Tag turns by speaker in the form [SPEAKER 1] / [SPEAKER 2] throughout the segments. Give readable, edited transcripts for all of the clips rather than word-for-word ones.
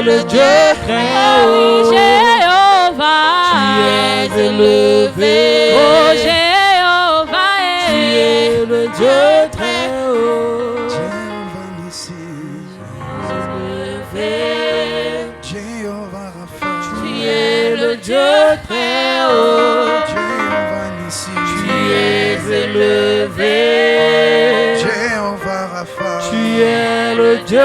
[SPEAKER 1] le Dieu très haut.
[SPEAKER 2] Jéhovah,
[SPEAKER 1] Tu es élevé.
[SPEAKER 2] oh Jéhovah,
[SPEAKER 1] Tu es le Dieu très haut.
[SPEAKER 3] Jéhovah Nissi,
[SPEAKER 1] Élevé.
[SPEAKER 3] Jéhovah Rapha,
[SPEAKER 1] Tu es le Dieu très haut.
[SPEAKER 3] Jéhovah Nissi,
[SPEAKER 1] Tu es élevé.
[SPEAKER 3] Jéhovah Rapha,
[SPEAKER 1] Tu es le Dieu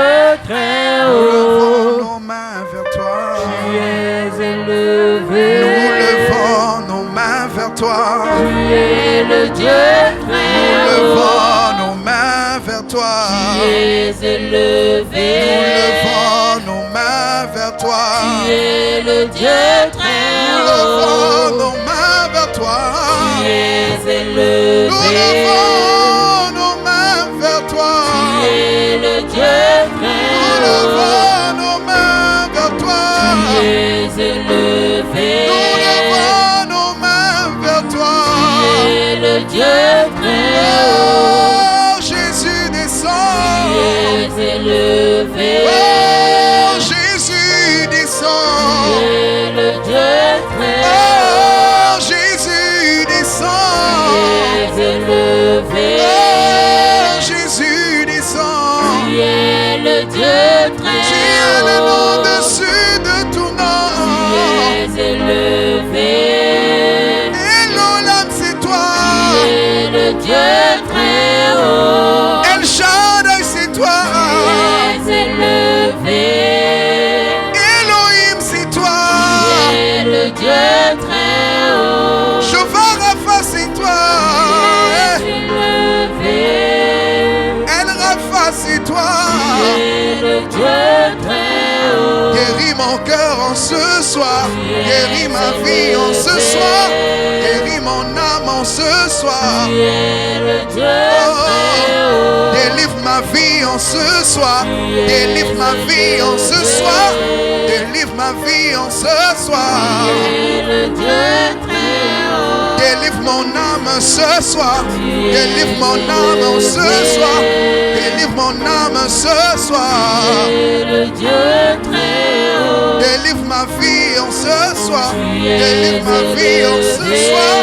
[SPEAKER 1] très
[SPEAKER 3] nous levons
[SPEAKER 1] haut.
[SPEAKER 3] nos mains vers toi.
[SPEAKER 1] Tu es élevé.
[SPEAKER 3] Nous levons nos mains vers toi.
[SPEAKER 1] Tu es le Dieu très
[SPEAKER 3] Nous
[SPEAKER 1] haut.
[SPEAKER 3] levons nos mains vers toi.
[SPEAKER 1] Tu es élevé.
[SPEAKER 3] Nous levons nos mains vers toi.
[SPEAKER 1] Tu es le Dieu très
[SPEAKER 3] Nous
[SPEAKER 1] haut.
[SPEAKER 3] levons nos mains vers toi.
[SPEAKER 1] Tu es élevé.
[SPEAKER 3] Nous levons nos mains vers toi.
[SPEAKER 1] Tu es le Dieu très
[SPEAKER 3] Nous
[SPEAKER 1] haut.
[SPEAKER 3] levons nos mains vers toi.
[SPEAKER 1] Tu es élevé.
[SPEAKER 3] Nous levons nos mains vers toi.
[SPEAKER 1] Tu es le Dieu très haut.
[SPEAKER 3] Oh, Jésus descend.
[SPEAKER 1] Tu es élevé.
[SPEAKER 3] Oh, Jésus descend.
[SPEAKER 1] Tu es le Dieu très haut.
[SPEAKER 3] Oh, Jésus descend.
[SPEAKER 1] Tu es élevé.
[SPEAKER 3] Oh, Jésus descend.
[SPEAKER 1] Tu es le Dieu très
[SPEAKER 3] Tu es le nom
[SPEAKER 1] haut.
[SPEAKER 3] dessus de tout
[SPEAKER 1] Tu
[SPEAKER 3] nom.
[SPEAKER 1] es élevé.
[SPEAKER 3] Elohim, c'est toi.
[SPEAKER 1] Tu es le Dieu très haut.
[SPEAKER 3] El Shaddai, c'est toi.
[SPEAKER 1] Tu es élevé.
[SPEAKER 3] Elohim, c'est toi.
[SPEAKER 1] Tu es le Dieu très haut.
[SPEAKER 3] Jehovah Rapha, c'est toi.
[SPEAKER 1] Tu es élevé.
[SPEAKER 3] El Rapha, c'est toi.
[SPEAKER 1] Tu es le Dieu très haut.
[SPEAKER 3] Guéris mon cœur en ce soir. Guéris ma vie en ce soir. Guéris mon âme en ce soir.
[SPEAKER 1] Tu es le Dieu très haut.
[SPEAKER 3] Délivre ma vie en ce soir. Délivre ma vie en ce soir. Délivre ma vie en ce soir.
[SPEAKER 1] Tu es le Dieu très haut.
[SPEAKER 3] Délivre mon âme ce soir. Délivre mon âme ce soir. Délivre mon âme ce soir.
[SPEAKER 1] Tu es le Dieu très haut.
[SPEAKER 3] Délivre ma vie en ce soir.
[SPEAKER 1] Tu es
[SPEAKER 3] Délivre ma vie en ce
[SPEAKER 1] élevé.
[SPEAKER 3] soir.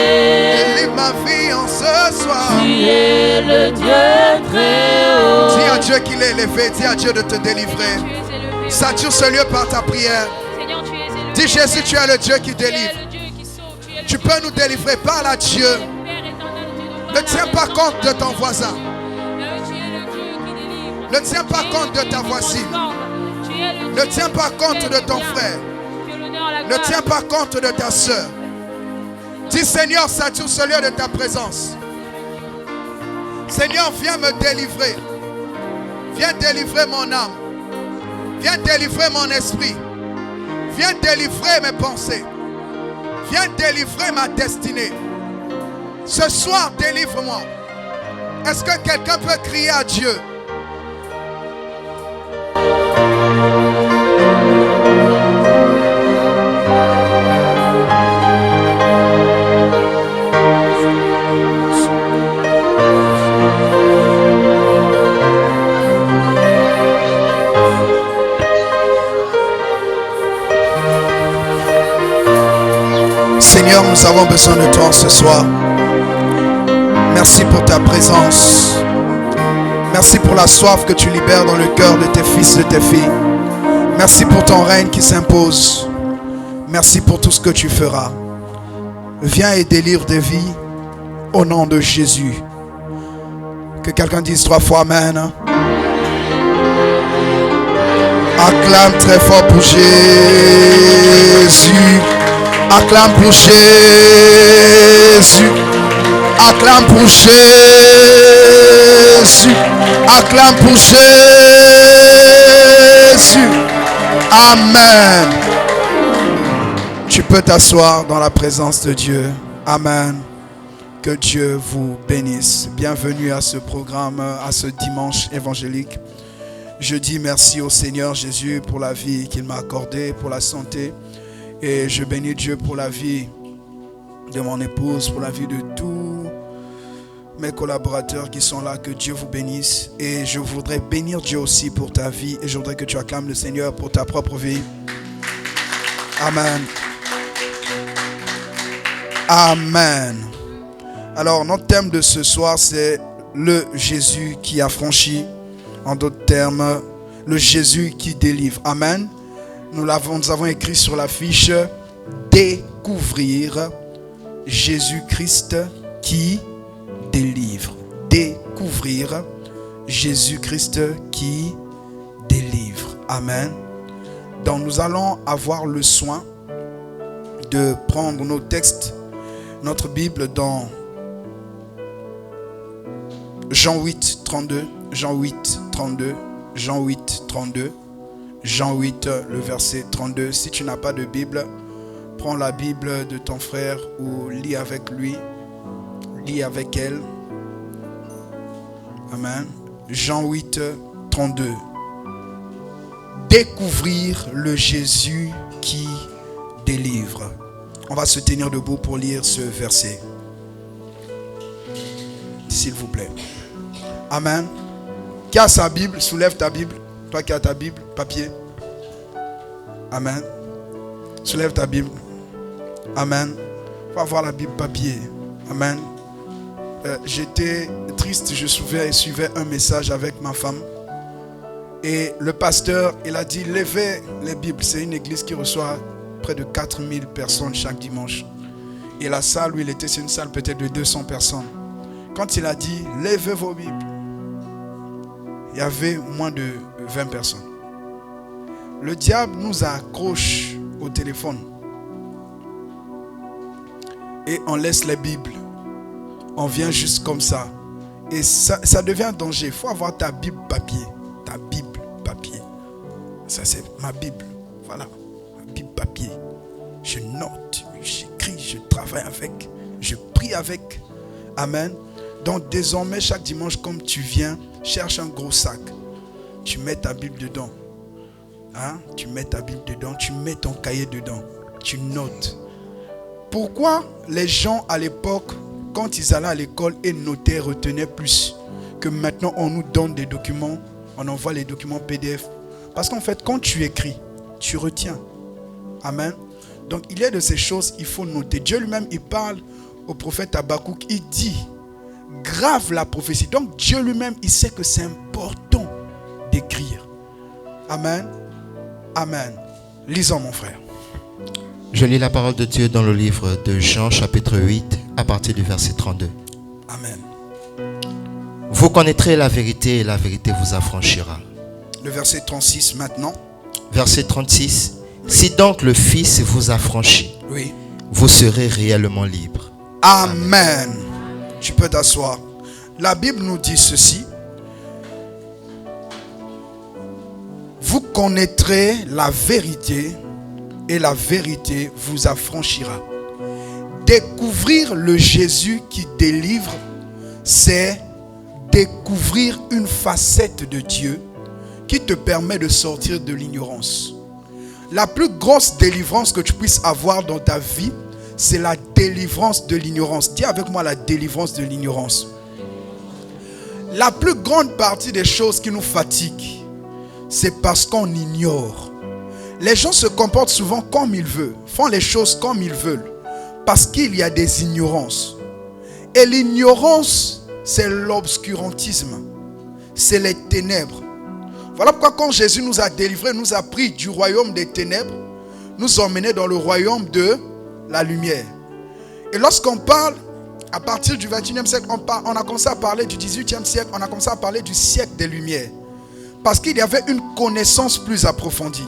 [SPEAKER 3] Délivre ma vie en ce soir.
[SPEAKER 1] Tu es le Dieu très haut.
[SPEAKER 3] Dis à Dieu qu'il est élevé. Dis à Dieu de te délivrer.
[SPEAKER 2] tu es élevé.
[SPEAKER 3] Sature ce lieu par ta prière.
[SPEAKER 2] Seigneur, tu es élevé.
[SPEAKER 3] Dis Jésus, tu es le Dieu qui
[SPEAKER 2] Tu es
[SPEAKER 3] délivre.
[SPEAKER 2] le Dieu qui sauve. Tu es le
[SPEAKER 3] Tu peux nous délivrer. Parle à Dieu.
[SPEAKER 2] Père éternel, Dieu de
[SPEAKER 3] Ne tiens pas compte de ton voisin.
[SPEAKER 2] Tu es le Dieu qui délivre.
[SPEAKER 3] Ne tiens pas compte de ta voisine.
[SPEAKER 2] Tu es le
[SPEAKER 3] Ne tiens pas compte de ton frère.
[SPEAKER 2] Tu es l'honneur, la
[SPEAKER 3] Ne
[SPEAKER 2] gloire.
[SPEAKER 3] tiens pas compte de ta soeur. Dis Seigneur, sature ce lieu de ta présence. Seigneur, viens me délivrer. Viens délivrer mon âme. Viens délivrer mon esprit. Viens délivrer mes pensées. Viens délivrer ma destinée. Ce soir, délivre-moi. Est-ce que quelqu'un peut crier à Dieu? Seigneur, nous avons besoin de toi ce soir. Merci pour ta présence. Merci pour la soif que tu libères dans le cœur de tes fils et de tes filles. Merci pour ton règne qui s'impose. Merci pour tout ce que tu feras. Viens et délivre des vies au nom de Jésus. Que quelqu'un dise 3 fois Amen. Acclame très fort pour Jésus. Acclame pour Jésus. Acclame pour Jésus. Acclame pour Jésus. Amen. Tu peux t'asseoir dans la présence de Dieu. Amen. Que Dieu vous bénisse. Bienvenue à ce programme, à ce dimanche évangélique. Je dis merci au Seigneur Jésus pour la vie qu'il m'a accordée, pour la santé. Et je bénis Dieu pour la vie de mon épouse, pour la vie de tous mes collaborateurs qui sont là, que Dieu vous bénisse. Et je voudrais bénir Dieu aussi pour ta vie. Et je voudrais que tu acclames le Seigneur pour ta propre vie. Amen. Amen. Alors, notre thème de ce soir, c'est le Jésus qui a franchi. En d'autres termes, le Jésus qui délivre. Amen. Nous avons écrit sur l'affiche « Découvrir Jésus-Christ qui délivre ». Découvrir Jésus-Christ qui délivre. Amen. Donc nous allons avoir le soin de prendre nos textes, notre Bible dans Jean 8, 32, Jean 8, 32, Jean 8, 32, Jean 8, le verset 32. Si tu n'as pas de Bible, prends la Bible de ton frère ou lis avec lui, lis avec elle. Amen. Jean 8, 32. Découvrir le Jésus qui délivre. On va se tenir debout pour lire ce verset. S'il vous plaît. Amen. Qui a sa Bible, soulève ta Bible. Toi qui as ta Bible, papier. Amen. Soulève ta Bible. Amen. Il faut avoir la Bible papier. Amen. J'étais triste, je suivais un message avec ma femme. Et le pasteur, il a dit, levez les Bibles. C'est une église qui reçoit près de 4000 personnes chaque dimanche. Et la salle où il était, c'est une salle peut-être de 200 personnes. Quand il a dit, levez vos Bibles, il y avait moins de 20 personnes. Le diable nous accroche au téléphone. Et on laisse les Bibles. On vient juste comme ça. Et ça devient un danger. Il faut avoir ta Bible papier. Ta Bible papier. Ça c'est ma Bible. Voilà. Ma Bible papier. Je note, j'écris, je travaille avec. Je prie avec. Amen. Donc désormais, chaque dimanche, comme tu viens, cherche un gros sac. Tu mets ta Bible dedans. Hein? Tu mets ta Bible dedans. Tu mets ton cahier dedans. Tu notes. Pourquoi les gens à l'époque, quand ils allaient à l'école et notaient, retenaient plus que maintenant on nous donne des documents, on envoie les documents PDF? Parce qu'en fait, quand tu écris, tu retiens. Amen. Donc il y a de ces choses, il faut noter. Dieu lui-même, il parle au prophète Habakkuk, il dit, grave la prophétie. Donc Dieu lui-même, il sait que c'est important d'écrire. Amen. Amen. Lisons mon frère.
[SPEAKER 4] Je lis la parole de Dieu dans le livre de Jean chapitre 8 à partir du verset 32.
[SPEAKER 3] Amen.
[SPEAKER 4] Vous connaîtrez la vérité et la vérité vous affranchira.
[SPEAKER 3] Le verset 36 maintenant.
[SPEAKER 4] Verset 36. Si donc le Fils vous affranchit,
[SPEAKER 3] oui,
[SPEAKER 4] vous serez réellement libre.
[SPEAKER 3] Amen. Tu peux t'asseoir. La Bible nous dit ceci. Vous connaîtrez la vérité et la vérité vous affranchira. Découvrir le Jésus qui délivre, c'est découvrir une facette de Dieu qui te permet de sortir de l'ignorance. La plus grosse délivrance que tu puisses avoir dans ta vie, c'est la délivrance de l'ignorance. Dis avec moi la délivrance de l'ignorance. La plus grande partie des choses qui nous fatiguent, c'est parce qu'on ignore. Les gens se comportent souvent comme ils veulent, font les choses comme ils veulent, parce qu'il y a des ignorances. Et l'ignorance, c'est l'obscurantisme, c'est les ténèbres. Voilà pourquoi quand Jésus nous a délivrés, nous a pris du royaume des ténèbres, nous emmenés dans le royaume de la lumière. Et lorsqu'on parle, à partir du 21e siècle, on a commencé à parler du 18e siècle, on a commencé à parler du siècle des Lumières. Parce qu'il y avait une connaissance plus approfondie.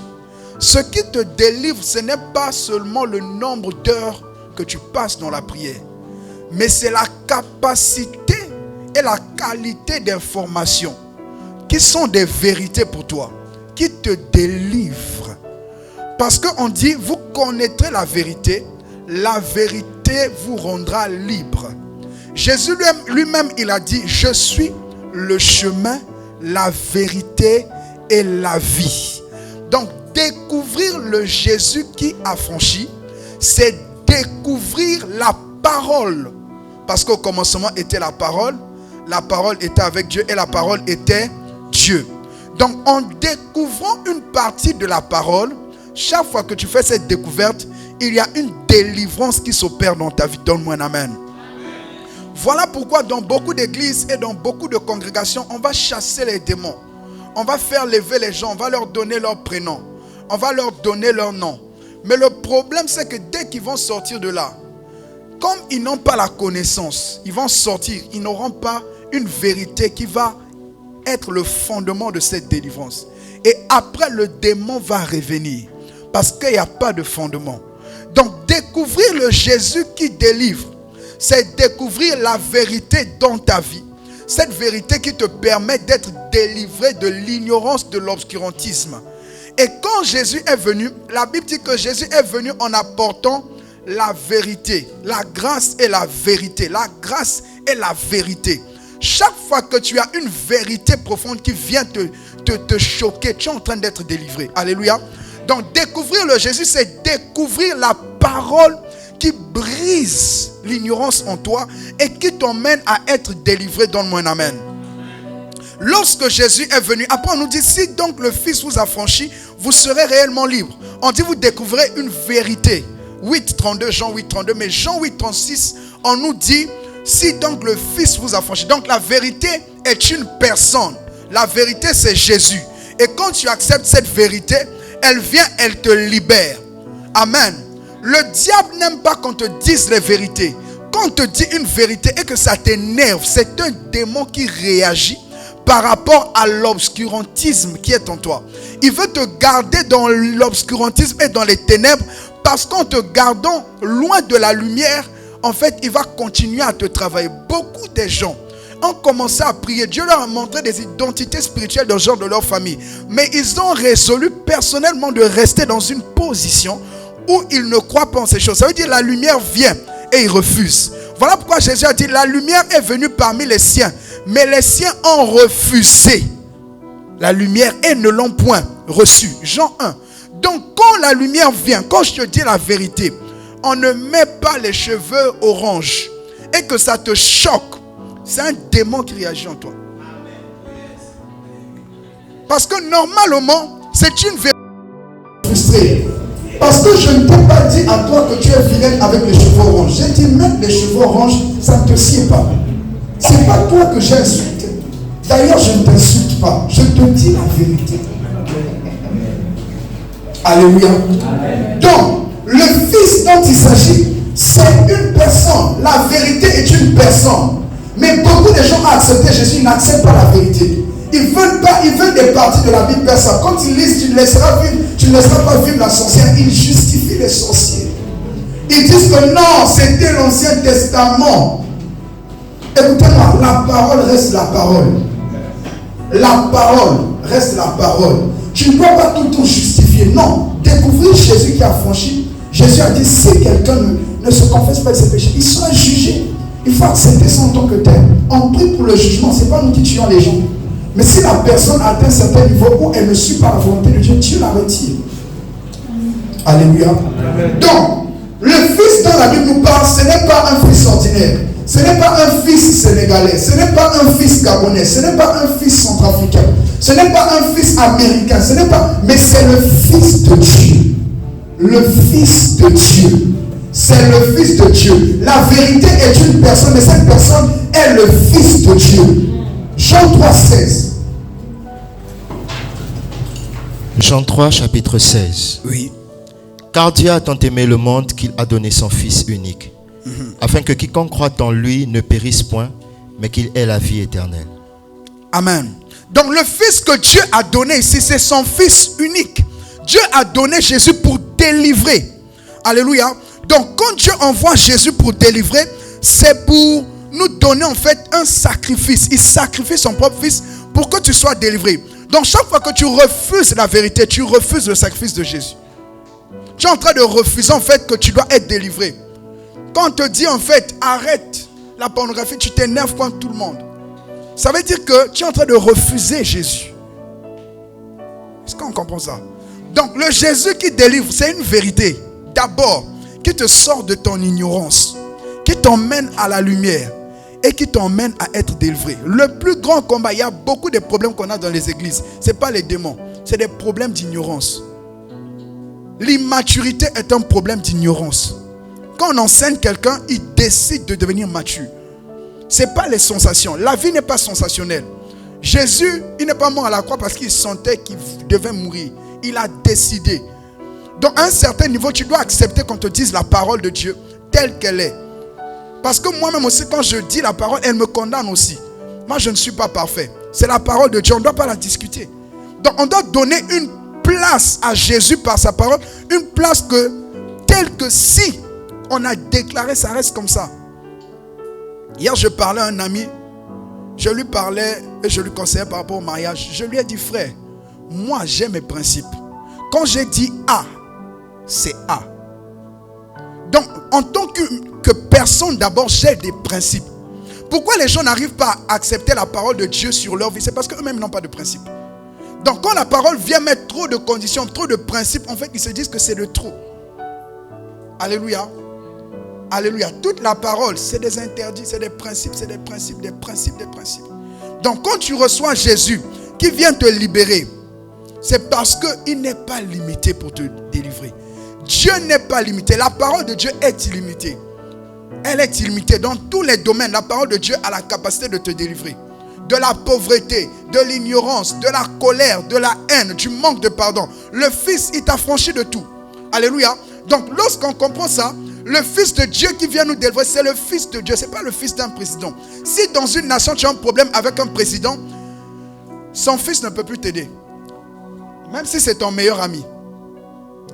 [SPEAKER 3] Ce qui te délivre, ce n'est pas seulement le nombre d'heures que tu passes dans la prière, mais c'est la capacité et la qualité d'information qui sont des vérités pour toi, qui te délivrent. Parce qu'on dit, vous connaîtrez la vérité vous rendra libre. Jésus lui-même, il a dit, je suis le chemin, la vérité et la vie. Donc, découvrir le Jésus qui a franchi, c'est découvrir la parole Parce qu'au commencement était la parole était avec Dieu et la parole était Dieu. Donc en découvrant une partie de la parole, chaque fois que tu fais cette découverte, il y a une délivrance qui s'opère dans ta vie. Donne-moi un amen. Voilà pourquoi dans beaucoup d'églises et dans beaucoup de congrégations, on va chasser les démons. On va faire lever les gens, on va leur donner leur prénom. On va leur donner leur nom. Mais le problème, c'est que dès qu'ils vont sortir de là, comme ils n'ont pas la connaissance, ils vont sortir, ils n'auront pas une vérité qui va être le fondement de cette délivrance. Et après, le démon va revenir parce qu'il n'y a pas de fondement. Donc, découvrir le Jésus qui délivre, c'est découvrir la vérité dans ta vie. Cette vérité qui te permet d'être délivré de l'ignorance de l'obscurantisme. Et quand Jésus est venu, la Bible dit que Jésus est venu en apportant la vérité, la grâce et la vérité. La grâce et la vérité. Chaque fois que tu as une vérité profonde qui vient te choquer, tu es en train d'être délivré. Alléluia. Donc découvrir le Jésus, c'est découvrir la parole qui brise l'ignorance en toi et qui t'emmène à être délivré. Donne-moi un amen. Lorsque Jésus est venu, après on nous dit, si donc le Fils vous a franchi, vous serez réellement libre. On dit, vous découvrez une vérité. 8.32, Jean 8.32, mais Jean 8.36, on nous dit, si donc le Fils vous a franchi. Donc la vérité est une personne. La vérité c'est Jésus. Et quand tu acceptes cette vérité, elle vient, elle te libère. Amen. Le diable n'aime pas qu'on te dise les vérités. Quand on te dit une vérité et que ça t'énerve, c'est un démon qui réagit par rapport à l'obscurantisme qui est en toi. Il veut te garder dans l'obscurantisme et dans les ténèbres parce qu'en te gardant loin de la lumière, en fait, il va continuer à te travailler. Beaucoup de gens ont commencé à prier. Dieu leur a montré des identités spirituelles dans le genre de leur famille. Mais ils ont résolu personnellement de rester dans une position où ils ne croient pas en ces choses. Ça veut dire la lumière vient et ils refusent. Voilà pourquoi Jésus a dit, la lumière est venue parmi les siens. Mais les siens ont refusé la lumière et ne l'ont point reçue. Jean 1. Donc quand la lumière vient, quand je te dis la vérité, on ne met pas les cheveux orange et que ça te choque. C'est un démon qui réagit en toi. Parce que normalement, c'est une vérité. Parce que je ne t'ai pas dit à toi que tu es vilaine avec les cheveux orange. J'ai dit mettre les cheveux orange, ça ne te sied pas. C'est pas toi que j'ai insulté. D'ailleurs, je ne t'insulte pas. Je te dis la vérité. Alléluia. Donc, le Fils dont il s'agit, c'est une personne. La vérité est une personne. Mais beaucoup de gens ont accepté Jésus, ils n'acceptent pas la vérité. Ils veulent pas, ils veulent des parties de la Bible personne. Quand ils lisent, tu ne laisseras pas vivre la sorcière. Ils justifient les sorciers. Ils disent que non, c'était l'Ancien Testament. Écoutez-moi, la parole reste la parole. La parole reste la parole. Tu ne dois pas tout justifier. Non, découvrir Jésus qui a franchi. Jésus a dit, si quelqu'un ne se confesse pas de ses péchés, il sera jugé. Il faut accepter ça en tant que tel. On prie pour le jugement, ce n'est pas nous qui tuons les gens. Mais si la personne atteint un certain niveau où elle ne suit pas la volonté de Dieu, Dieu la retire. Alléluia. Donc, le Fils dont la Bible nous parle, ce n'est pas un fils ordinaire. Ce n'est pas un fils sénégalais. Ce n'est pas un fils gabonais. Ce n'est pas un fils centrafricain. Ce n'est pas un fils américain. Ce n'est pas... Mais c'est le Fils de Dieu. Le Fils de Dieu. C'est le Fils de Dieu. La vérité est une personne, mais cette personne est le Fils de Dieu. Jean 3, 16.
[SPEAKER 4] Jean 3, chapitre 16.
[SPEAKER 3] Oui.
[SPEAKER 4] Car Dieu a tant aimé le monde qu'il a donné son Fils unique, afin que quiconque croit en lui ne périsse point, mais qu'il ait la vie éternelle.
[SPEAKER 3] Amen. Donc le Fils que Dieu a donné ici, c'est son Fils unique. Dieu a donné Jésus pour délivrer. Alléluia. Donc quand Dieu envoie Jésus pour délivrer, c'est pour nous donner en fait un sacrifice. Il sacrifie son propre Fils pour que tu sois délivré. Donc chaque fois que tu refuses la vérité, tu refuses le sacrifice de Jésus. Tu es en train de refuser en fait que tu dois être délivré. Quand on te dit en fait arrête la pornographie, tu t'énerves contre tout le monde. Ça veut dire que tu es en train de refuser Jésus. Est-ce qu'on comprend ça? Donc le Jésus qui délivre, c'est une vérité. D'abord, qui te sort de ton ignorance, qui t'emmène à la lumière et qui t'emmène à être délivré. Le plus grand combat, il y a beaucoup de problèmes qu'on a dans les églises. Ce n'est pas les démons, c'est des problèmes d'ignorance. L'immaturité est un problème d'ignorance. Quand on enseigne quelqu'un, il décide de devenir mature. Ce n'est pas les sensations. La vie n'est pas sensationnelle. Jésus, il n'est pas mort à la croix parce qu'il sentait qu'il devait mourir. Il a décidé. Donc à un certain niveau, tu dois accepter qu'on te dise la parole de Dieu telle qu'elle est. Parce que moi-même aussi, quand je dis la parole, elle me condamne aussi. Moi, je ne suis pas parfait. C'est la parole de Dieu, on ne doit pas la discuter. Donc on doit donner une place à Jésus par sa parole. Une place telle que si on a déclaré, ça reste comme ça. Hier, je parlais à un ami. Je lui parlais et je lui conseillais par rapport au mariage. Je lui ai dit, frère, moi j'ai mes principes. Quand j'ai dit A, c'est A. Donc, en tant que personne, d'abord, j'ai des principes. Pourquoi les gens n'arrivent pas à accepter la parole de Dieu sur leur vie? C'est parce qu'eux-mêmes n'ont pas de principes. Donc, quand la parole vient mettre trop de conditions, trop de principes, en fait, ils se disent que c'est de trop. Alléluia. Alléluia. Toute la parole, c'est des interdits, c'est des principes, c'est des principes, des principes, des principes. Donc, quand tu reçois Jésus qui vient te libérer, c'est parce qu'il n'est pas limité pour te délivrer. Dieu n'est pas limité. La parole de Dieu est illimitée. Elle est illimitée. Dans tous les domaines, la parole de Dieu a la capacité de te délivrer. De la pauvreté, de l'ignorance, de la colère, de la haine, du manque de pardon. Le Fils, il t'a franchi de tout. Alléluia. Donc, lorsqu'on comprend ça, le Fils de Dieu qui vient nous délivrer, c'est le Fils de Dieu. Ce n'est pas le fils d'un président. Si dans une nation, tu as un problème avec un président, son fils ne peut plus t'aider. Même si c'est ton meilleur ami.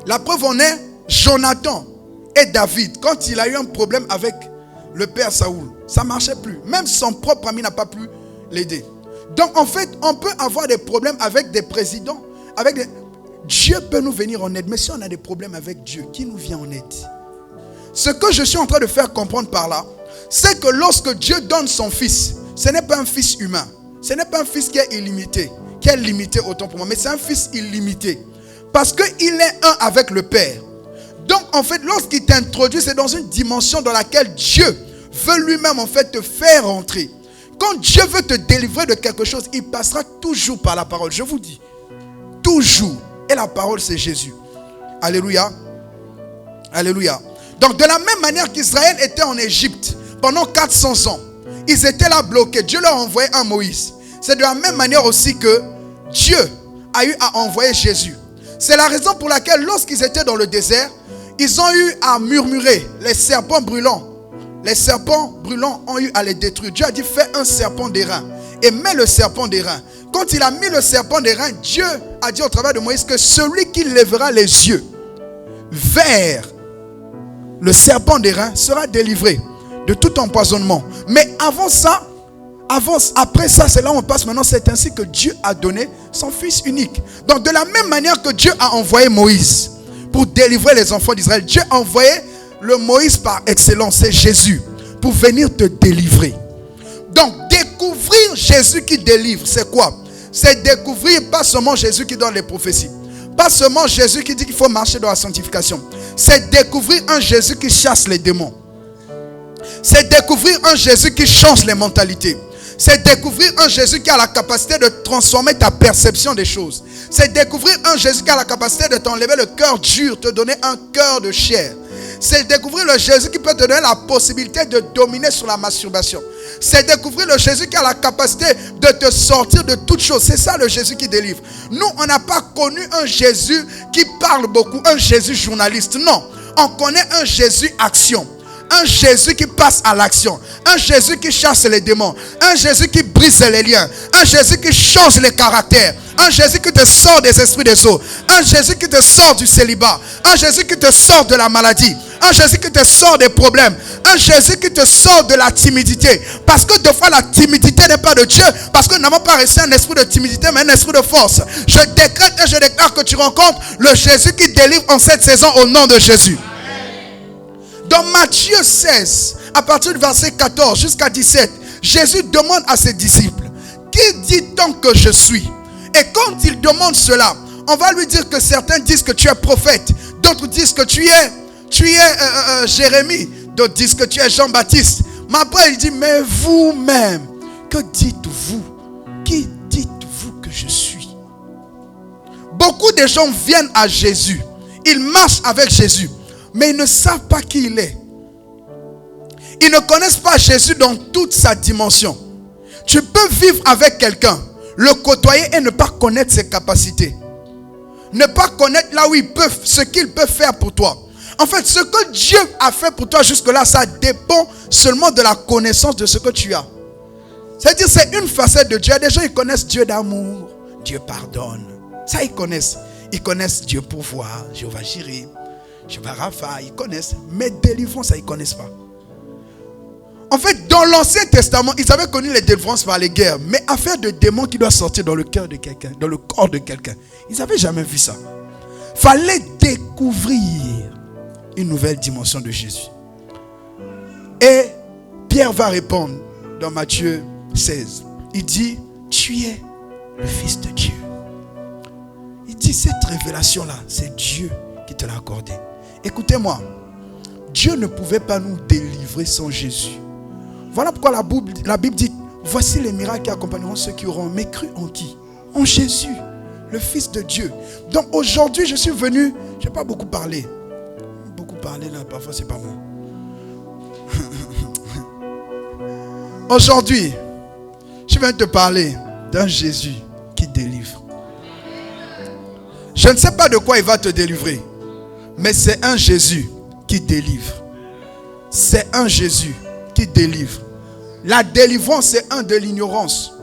[SPEAKER 3] La preuve en est, Jonathan et David, quand il a eu un problème avec le père Saoul, ça ne marchait plus. Même son propre ami n'a pas pu l'aider. Donc en fait, on peut avoir des problèmes avec des présidents. Dieu peut nous venir en aide. Mais si on a des problèmes avec Dieu, qui nous vient en aide? Ce que je suis en train de faire comprendre par là, c'est que lorsque Dieu donne son fils, ce n'est pas un fils humain. Ce n'est pas un fils qui est illimité, qui est limité autant pour moi, mais c'est un fils illimité. Parce qu'il est un avec le Père. Donc en fait, lorsqu'il t'introduit, c'est dans une dimension dans laquelle Dieu veut lui-même en fait te faire entrer. Quand Dieu veut te délivrer de quelque chose, il passera toujours par la parole. Je vous dis, toujours. Et la parole, c'est Jésus. Alléluia. Alléluia. Donc de la même manière qu'Israël était en Égypte pendant 400 ans, ils étaient là bloqués. Dieu leur a envoyé un Moïse. C'est de la même manière aussi que Dieu a eu à envoyer Jésus. C'est la raison pour laquelle lorsqu'ils étaient dans le désert, ils ont eu à murmurer. Les serpents brûlants ont eu à les détruire. Dieu a dit, fais un serpent d'airain et mets le serpent d'airain. Quand il a mis le serpent d'airain, Dieu a dit au travers de Moïse que celui qui lèvera les yeux vers le serpent d'airain sera délivré de tout empoisonnement. Mais après ça, c'est là où on passe maintenant. C'est ainsi que Dieu a donné son fils unique. Donc de la même manière que Dieu a envoyé Moïse pour délivrer les enfants d'Israël, Dieu a envoyé le Moïse par excellence, c'est Jésus, pour venir te délivrer. Donc découvrir Jésus qui délivre, c'est quoi? C'est découvrir pas seulement Jésus qui donne les prophéties, pas seulement Jésus qui dit qu'il faut marcher dans la sanctification. C'est découvrir un Jésus qui chasse les démons. C'est découvrir un Jésus qui change les mentalités. C'est découvrir un Jésus qui a la capacité de transformer ta perception des choses. C'est découvrir un Jésus qui a la capacité de t'enlever le cœur dur, te donner un cœur de chair. C'est découvrir le Jésus qui peut te donner la possibilité de dominer sur la masturbation. C'est découvrir le Jésus qui a la capacité de te sortir de toutes choses. C'est ça le Jésus qui délivre. Nous, on n'a pas connu un Jésus qui parle beaucoup, un Jésus journaliste. Non, on connaît un Jésus action. Un Jésus qui passe à l'action. Un Jésus qui chasse les démons. Un Jésus qui brise les liens. Un Jésus qui change les caractères. Un Jésus qui te sort des esprits des eaux. Un Jésus qui te sort du célibat. Un Jésus qui te sort de la maladie. Un Jésus qui te sort des problèmes. Un Jésus qui te sort de la timidité. Parce que des fois la timidité n'est pas de Dieu. Parce que nous n'avons pas reçu un esprit de timidité, mais un esprit de force. Je décrète et je déclare que tu rencontres le Jésus qui délivre en cette saison au nom de Jésus. Dans Matthieu 16, à partir du verset 14 jusqu'à 17, Jésus demande à ses disciples, qui dit-on que je suis? Et quand il demande cela, on va lui dire que certains disent que tu es prophète, d'autres disent que tu es Jérémie, D'autres disent que tu es Jean-Baptiste. Mais après, il dit, mais vous-même, que dites-vous? Qui dites-vous que je suis? Beaucoup de gens viennent à Jésus. Ils marchent avec Jésus. Mais ils ne savent pas qui il est. Ils ne connaissent pas Jésus dans toute sa dimension. Tu peux vivre avec quelqu'un, le côtoyer et ne pas connaître ses capacités. Ne pas connaître là où il peut, ce qu'il peut faire pour toi. En fait, ce que Dieu a fait pour toi jusque-là, ça dépend seulement de la connaissance de ce que tu as. C'est-à-dire, c'est une facette de Dieu. Des gens, ils connaissent Dieu d'amour. Dieu pardonne. Ça, ils connaissent. Ils connaissent Dieu pouvoir, Jéhovah Jireh, Jéhovah Rapha. Ils connaissent. Mais délivrance, ça, ils ne connaissent pas. En fait, dans l'Ancien Testament, ils avaient connu les délivrances par les guerres. Mais affaire de démons qui doit sortir dans le cœur de quelqu'un, dans le corps de quelqu'un, ils n'avaient jamais vu ça. Fallait découvrir une nouvelle dimension de Jésus. Et Pierre va répondre dans Matthieu 16. Il dit, tu es le Fils de Dieu. Il dit, cette révélation-là, c'est Dieu qui te l'a accordée. Écoutez-moi, Dieu ne pouvait pas nous délivrer sans Jésus. Voilà pourquoi la Bible dit, voici les miracles qui accompagneront ceux qui auront mais cru en qui? En Jésus, le Fils de Dieu. Donc aujourd'hui, je suis venu, je n'ai pas beaucoup parlé. Beaucoup parler là, parfois c'est pas bon. Aujourd'hui, je viens te parler d'un Jésus qui délivre. Je ne sais pas de quoi il va te délivrer, mais c'est un Jésus qui délivre. C'est un Jésus qui délivre. La délivrance, c'est un de l'ignorance.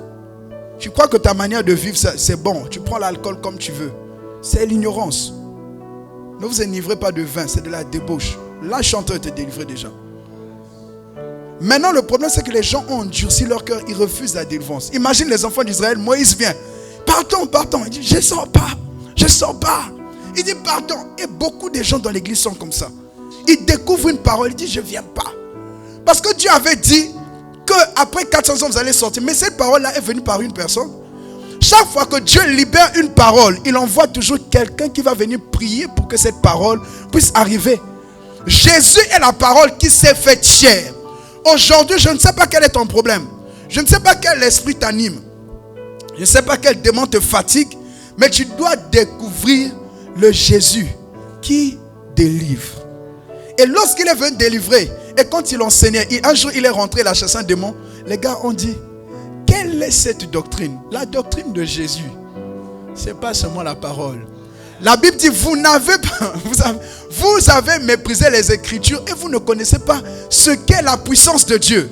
[SPEAKER 3] Tu crois que ta manière de vivre, c'est bon. Tu prends l'alcool comme tu veux. C'est l'ignorance. Ne vous enivrez pas de vin, c'est de la débauche. Là, le chanteur te délivrait déjà. Maintenant, le problème, c'est que les gens ont endurci leur cœur. Ils refusent la délivrance. Imagine les enfants d'Israël. Moïse vient. Partons. Il dit, je ne sors pas. Il dit, pardon. Et beaucoup de gens dans l'église sont comme ça. Ils découvrent une parole. Ils disent, je ne viens pas. Parce que Dieu avait dit qu'après 400 ans, vous allez sortir. Mais cette parole-là est venue par une personne. Chaque fois que Dieu libère une parole, il envoie toujours quelqu'un qui va venir prier pour que cette parole puisse arriver. Jésus est la parole qui s'est faite chair. Aujourd'hui, je ne sais pas quel est ton problème. Je ne sais pas quel esprit t'anime. Je ne sais pas quel démon te fatigue. Mais tu dois découvrir le Jésus qui délivre. Et lorsqu'il est venu délivrer, et quand il enseignait, un jour il est rentré, il a chassé un démon. Les gars ont dit, quelle est cette doctrine? La doctrine de Jésus, ce n'est pas seulement la parole. La Bible dit, vous avez méprisé les Écritures et vous ne connaissez pas ce qu'est la puissance de Dieu.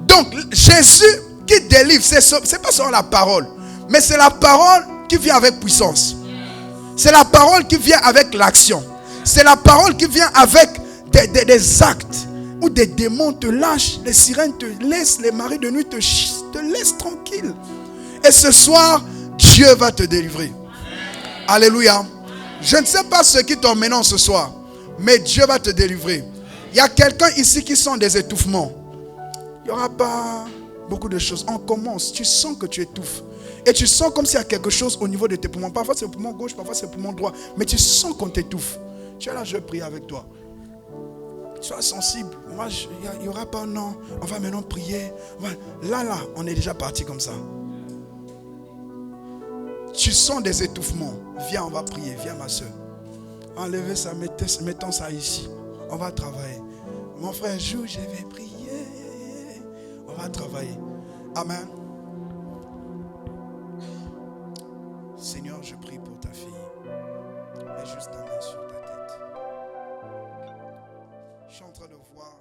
[SPEAKER 3] Donc, Jésus qui délivre, ce n'est pas seulement la parole, mais c'est la parole qui vient avec puissance. C'est la parole qui vient avec l'action. C'est la parole qui vient avec des actes où des démons te lâchent, les sirènes te laissent, les maris de nuit te laissent tranquille. Et ce soir, Dieu va te délivrer. Alléluia. Je ne sais pas ce qui t'emmène ce soir, mais Dieu va te délivrer. Il y a quelqu'un ici qui sent des étouffements. Il n'y aura pas beaucoup de choses. On commence, tu sens que tu étouffes. Et tu sens comme s'il y a quelque chose au niveau de tes poumons. Parfois c'est le poumon gauche, parfois c'est le poumon droit. Mais tu sens qu'on t'étouffe. Tu es là, je vais prier avec toi. Sois sensible. Moi, il n'y aura pas non. On va maintenant prier. Là, on est déjà parti comme ça. Tu sens des étouffements. Viens, on va prier. Viens, ma soeur. Enlevez ça, mettons ça ici. On va travailler. Mon frère joue, je vais prier. On va travailler. Amen. Seigneur, je prie pour ta fille. Mets juste ta main sur ta tête. Je suis en train de voir